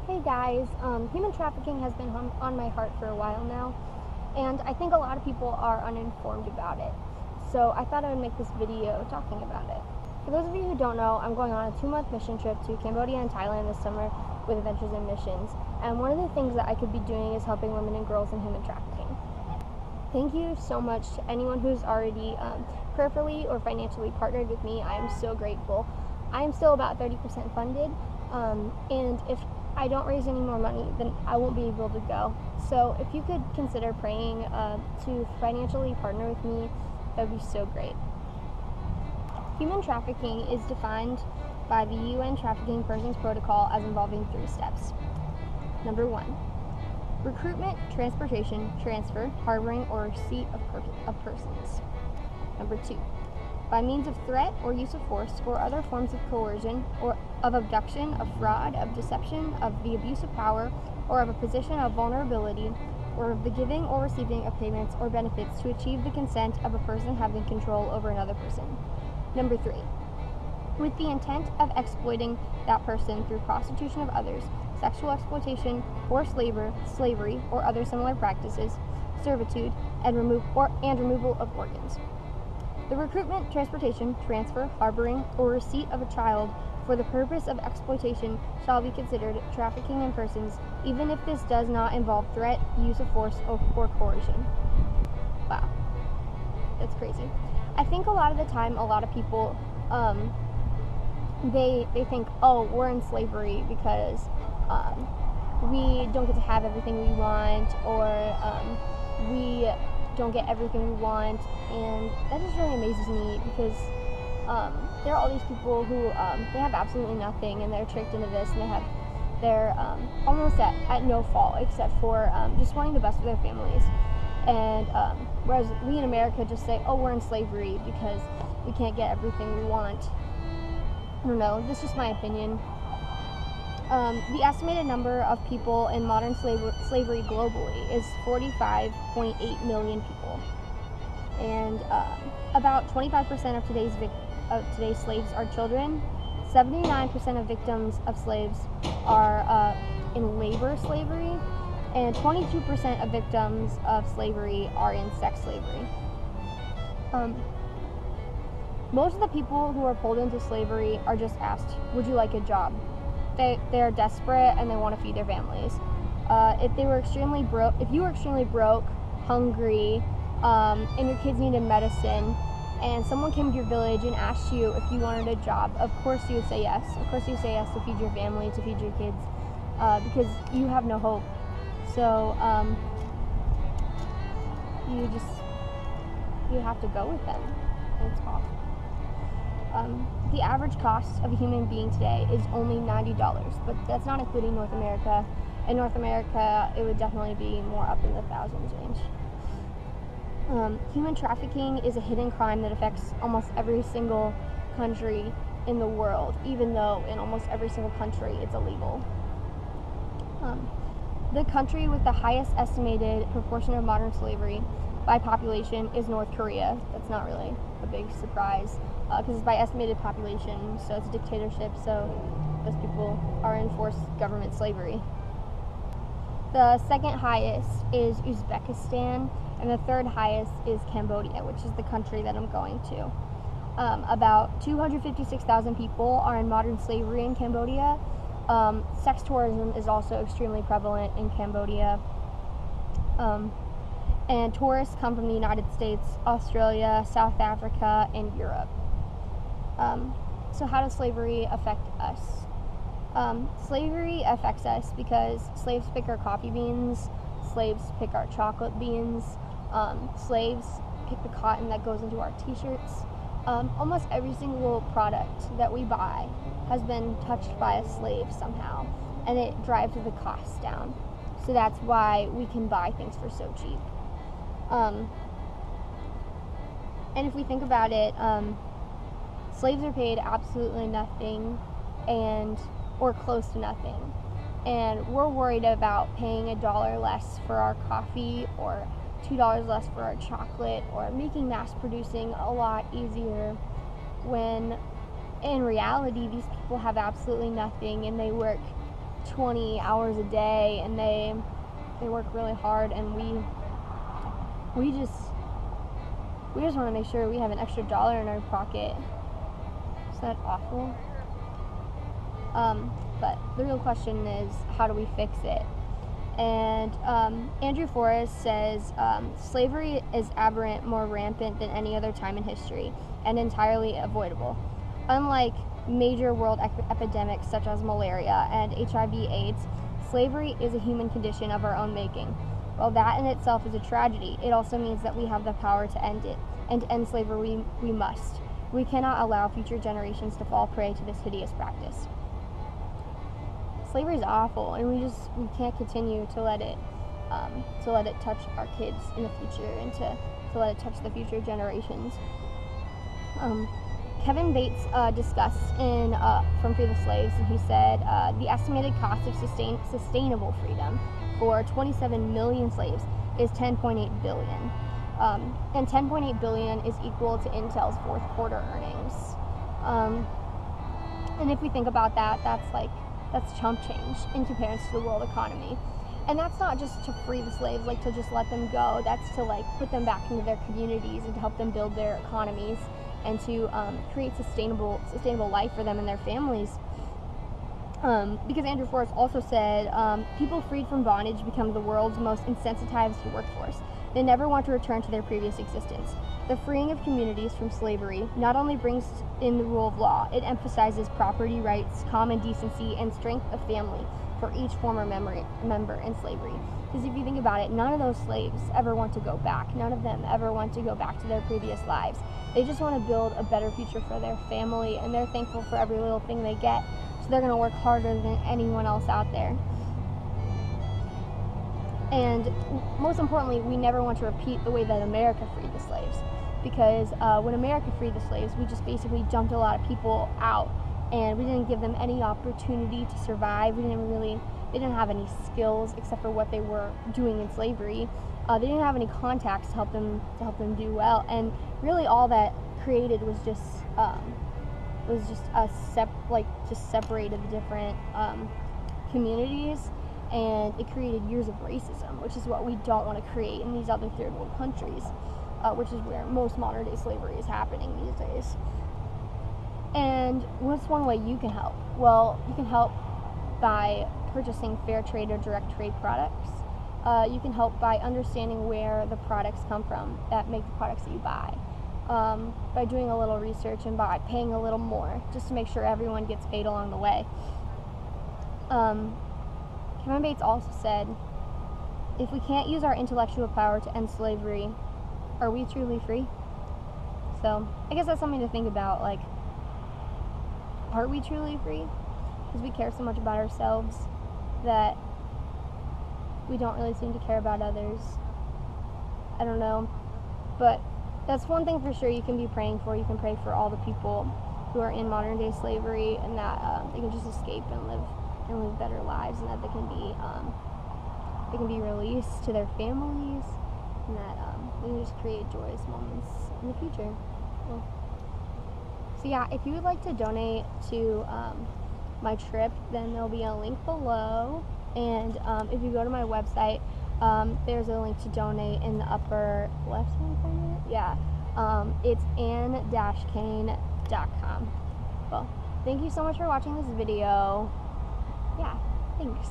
Hey guys, human trafficking has been on my heart for a while now, and I think a lot of people are uninformed about it. So I thought I would make this video talking about it. For those of you who don't know, I'm going on a 2-month mission trip to Cambodia and Thailand this summer with Adventures in Missions, and one of the things that I could be doing is helping women and girls in human trafficking. Thank you so much to anyone who's already prayerfully or financially partnered with me. I am so grateful. I am still about 30% funded, and if I don't raise any more money, then I won't be able to go. So if you could consider praying to financially partner with me, that would be so great. Human trafficking is defined by the UN Trafficking Persons Protocol as involving 3 steps. Number 1, recruitment, transportation, transfer, harboring, or receipt of persons. Number 2, by means of threat or use of force or other forms of coercion or of abduction, of fraud, of deception, of the abuse of power, or of a position of vulnerability, or of the giving or receiving of payments or benefits to achieve the consent of a person having control over another person. Number 3, with the intent of exploiting that person through prostitution of others, sexual exploitation, forced labor, slavery, or other similar practices, servitude, and removal of organs. The recruitment, transportation, transfer, harboring, or receipt of a child for the purpose of exploitation shall be considered trafficking in persons, even if this does not involve threat, use of force, or coercion. Wow, that's crazy. I think a lot of the time, a lot of people, they think, oh, we're in slavery because we don't get to have everything we want, or we don't get everything we want, and that just really amazes me because there are all these people who they have absolutely nothing and they're tricked into this, and they're almost at no fault except for just wanting the best for their families. And whereas we in America just say, oh, we're in slavery because we can't get everything we want. I don't know, this is just my opinion. The estimated number of people in modern slavery globally is 45.8 million people, and about 25% of today's slaves are children. 79% of victims of slaves are in labor slavery, and 22% of victims of slavery are in sex slavery. Most of the people who are pulled into slavery are just asked, would you like a job? They're desperate and they want to feed their families. If you were extremely broke, hungry, and your kids needed medicine, and someone came to your village and asked you if you wanted a job, of course you would say yes. Of course you would say yes to feed your family, to feed your kids, because you have no hope. So you have to go with them. It's awful. The average cost of a human being today is only $90, but that's not including North America. In North America, it would definitely be more up in the thousands range. Human trafficking is a hidden crime that affects almost every single country in the world, even though in almost every single country it's illegal. The country with the highest estimated proportion of modern slavery by population is North Korea. That's not really a big surprise because it's by estimated population, so it's a dictatorship, so those people are in forced government slavery. The second highest is Uzbekistan, and the third highest is Cambodia, which is the country that I'm going to. About 256,000 people are in modern slavery in Cambodia. Sex tourism is also extremely prevalent in Cambodia. And tourists come from the United States, Australia, South Africa, and Europe. So how does slavery affect us? Slavery affects us because slaves pick our coffee beans, slaves pick our chocolate beans, slaves pick the cotton that goes into our t-shirts. Almost every single product that we buy has been touched by a slave somehow, and it drives the cost down. So that's why we can buy things for so cheap. And if we think about it, slaves are paid absolutely nothing or close to nothing. And we're worried about paying $1 less for our coffee or $2 less for our chocolate, or making mass producing a lot easier, when in reality these people have absolutely nothing and they work 20 hours a day, and they work really hard, and we just want to make sure we have an extra dollar in our pocket. Is that awful? But the real question is, how do we fix it? And Andrew Forrest says, slavery is aberrant, more rampant than any other time in history, and entirely avoidable. Unlike major world epidemics such as malaria and HIV/AIDS, slavery is a human condition of our own making. While that in itself is a tragedy, it also means that we have the power to end it, and to end slavery we must. We cannot allow future generations to fall prey to this hideous practice. Slavery is awful, and we can't continue to let it touch our kids in the future, and to let it touch the future generations. Kevin Bates discussed in From Free the Slaves, and he said the estimated cost of sustainable freedom for 27 million slaves is $10.8 billion. And $10.8 billion is equal to Intel's fourth quarter earnings. And if we think about that, that's chump change in comparison to the world economy. And that's not just to free the slaves, like to just let them go. That's to like put them back into their communities and to help them build their economies, and to create sustainable life for them and their families. Because Andrew Forrest also said, people freed from bondage become the world's most insensitized workforce. They never want to return to their previous existence. The freeing of communities from slavery not only brings in the rule of law, it emphasizes property rights, common decency, and strength of family for each former member in slavery. Because if you think about it, none of those slaves ever want to go back. None of them ever want to go back to their previous lives. They just want to build a better future for their family, and they're thankful for every little thing they get. So they're going to work harder than anyone else out there. And most importantly, we never want to repeat the way that America freed the slaves. Because when America freed the slaves, we just basically jumped a lot of people out, and we didn't give them any opportunity to survive. They didn't have any skills except for what they were doing in slavery. They didn't have any contacts to help them do well, and really all that created was just separated the different communities, and it created years of racism, which is what we don't want to create in these other third world countries, which is where most modern day slavery is happening these days. And what's one way you can help? Well, you can help by purchasing fair trade or direct trade products. You can help by understanding where the products come from that make the products that you buy. By doing a little research and by paying a little more, just to make sure everyone gets paid along the way. Kevin Bates also said, if we can't use our intellectual power to end slavery, are we truly free? So I guess that's something to think about, like, are we truly free? Because we care so much about ourselves that we don't really seem to care about others. I don't know. But that's one thing for sure you can be praying for. You can pray for all the people who are in modern day slavery, and that they can just escape and live better lives, and that they can be released to their families, and that they can just create joyous moments in the future. Well, so yeah, if you would like to donate to my trip, then there'll be a link below, and if you go to my website, there's a link to donate in the upper left hand corner. Yeah, it's ann-kane.com. Well, thank you so much for watching this video. Yeah, thanks.